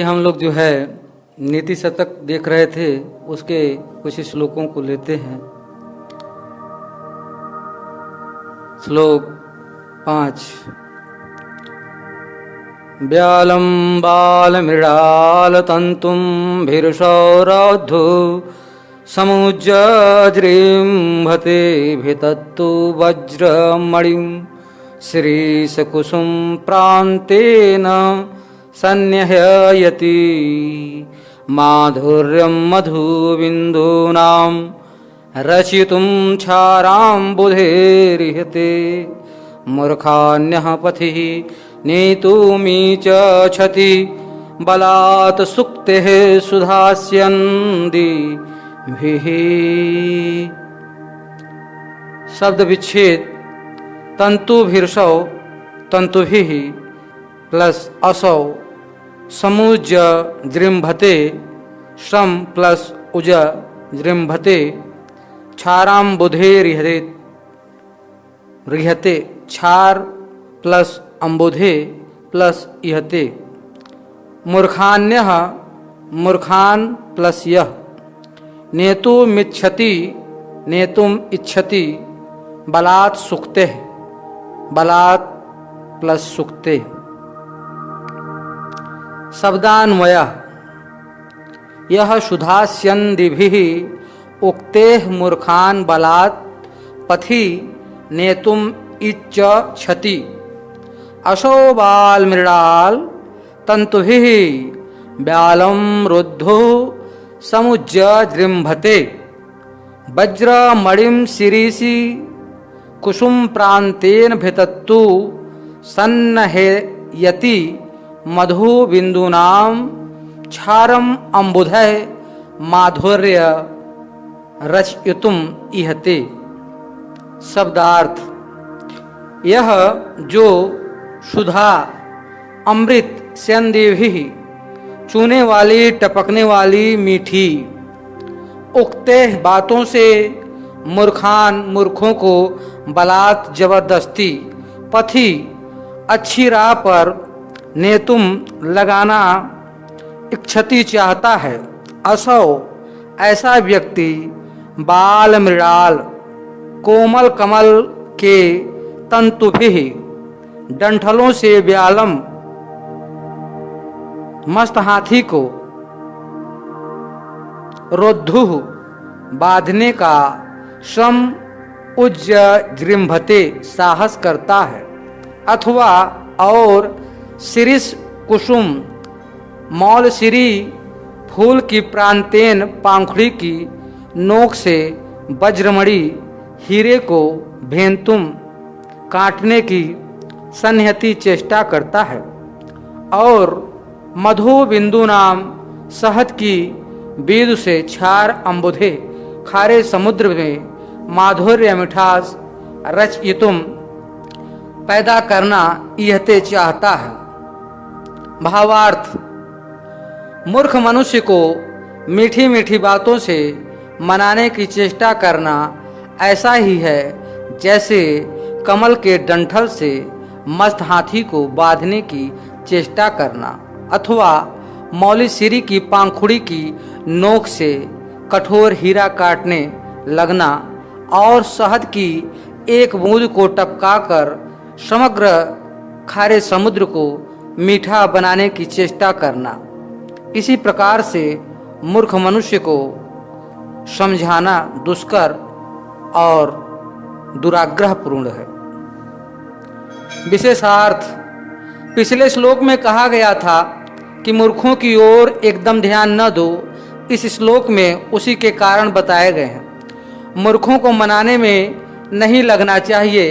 हम लोग जो है नीति शतक देख रहे थे, उसके कुछ श्लोकों को लेते हैं। श्लोक 5। व्यालं बालमृडालतन्तुं भीर्षौरौद्धो समुज्जृम्भते भितत्तु वज्रमणिं श्रीशकुसुम प्रान्तेन सन्न्यहयति माधुर्यं मधुबिन्दूनां रचितुं क्षाराम्बुधेरिहते मूर्खान्यः पथिः नेतुमीचक्षति बलात् सुक्तेः सुधास्यन्दिभिः। शब्द विच्छेद। तंतुभिर्षौ तंतुभिः प्लस असौ समुज जृंभते श्रम प्लस उज जृंभते क्षाराम्बुधे रिहते क्षार प्लस अम्बुधे प्लस इहते मूर्खान्यः मूर्खान प्लस यह नेतुमिच्छति नेतुम इच्छति बलात् सुक्ते बलात् प्लस सुक्ते। शब्दान्वय। यह सुधास्यन्दिभिः उक्तेः मूर्खान् बलात् पथि नेतुम् इच्छति असौ बालमृडाल तन्तुभिः व्यालं रुद्धो समुज्जृम्भते वज्रमणिं शिरीषि कुसुम प्रान्तेन भितत्तु सन्नहयति मधुबिन्दूनां क्षारम् अम्बुधः माधुर्य रचयितुम् इहते। शब्दार्थ। यह जो सुधा अमृत स्यन्दिभिः चूने वाली टपकने वाली मीठी उक्ते बातों से मूर्खान मूर्खों को बलात् जबरदस्ती पथि अच्छी राह पर नेतुम लगाना इच्छति चाहता है। असौ ऐसा व्यक्ति बाल मृडाल कोमल कमल के तंतुभिः डंठलों से व्यालम मस्त हाथी को रोद्धु बांधने का श्रम उज्जृम्भते साहस करता है अथवा और शिरीष कुसुम मौलशिरी फूल की प्रांतेन पांखुड़ी की नोक से वज्रमणि हीरे को भेंतुम काटने की सन्निहति चेष्टा करता है और मधु बिंदु नाम शहद की बीज से क्षार अम्बुधे खारे समुद्र में माधुर्य मिठास रचयितुम पैदा करना यहते चाहता है। भावार्थ। मूर्ख मनुष्य को मीठी मीठी बातों से मनाने की चेष्टा करना ऐसा ही है जैसे कमल के डंठल से मस्त हाथी को बांधने की चेष्टा करना अथवा मौलशिरी की पांखुड़ी की नोक से कठोर हीरा काटने लगना और शहद की एक बूंद को टपकाकर समग्र खारे समुद्र को मीठा बनाने की चेष्टा करना। इसी प्रकार से मूर्ख मनुष्य को समझाना दुष्कर और दुराग्रहपूर्ण है। विशेषार्थ। पिछले श्लोक में कहा गया था कि मूर्खों की ओर एकदम ध्यान न दो। इस श्लोक में उसी के कारण बताए गए हैं। मूर्खों को मनाने में नहीं लगना चाहिए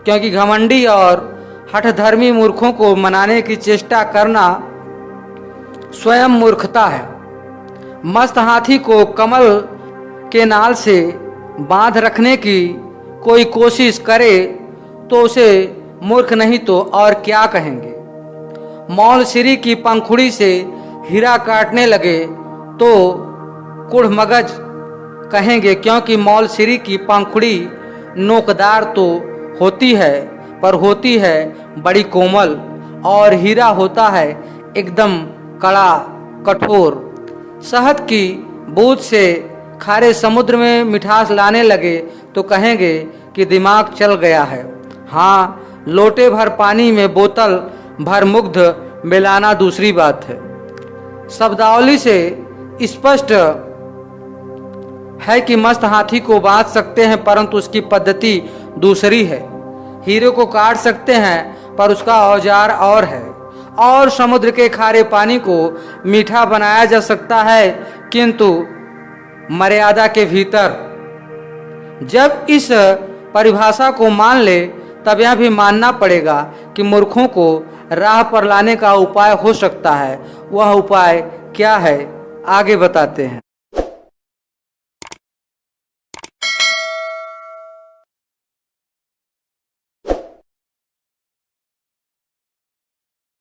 क्योंकि घमंडी और हठधर्मी मूर्खों को मनाने की चेष्टा करना स्वयं मूर्खता है। मस्त हाथी को कमल के नाल से बांध रखने की कोई कोशिश करे तो उसे मूर्ख नहीं तो और क्या कहेंगे। मौलशिरी की पंखुड़ी से हीरा काटने लगे तो कुढ़मगज कहेंगे क्योंकि मौलशिरी की पंखुड़ी नोकदार तो होती है पर होती है बड़ी कोमल और हीरा होता है एकदम कड़ा कठोर। शहद की बूंद से खारे समुद्र में मिठास लाने लगे तो कहेंगे कि दिमाग चल गया है। हाँ, लोटे भर पानी में बोतल भर मुग्ध मिलाना दूसरी बात है। शब्दावली से स्पष्ट है कि मस्त हाथी को बांध सकते हैं, परंतु उसकी पद्धति दूसरी है। हीरे को काट सकते हैं, पर उसका औजार और है। और समुद्र के खारे पानी को मीठा बनाया जा सकता है, किंतु मर्यादा के भीतर। जब इस परिभाषा को मान ले, तब यह भी मानना पड़ेगा कि मूर्खों को राह पर लाने का उपाय हो सकता है। वह उपाय क्या है, आगे बताते हैं।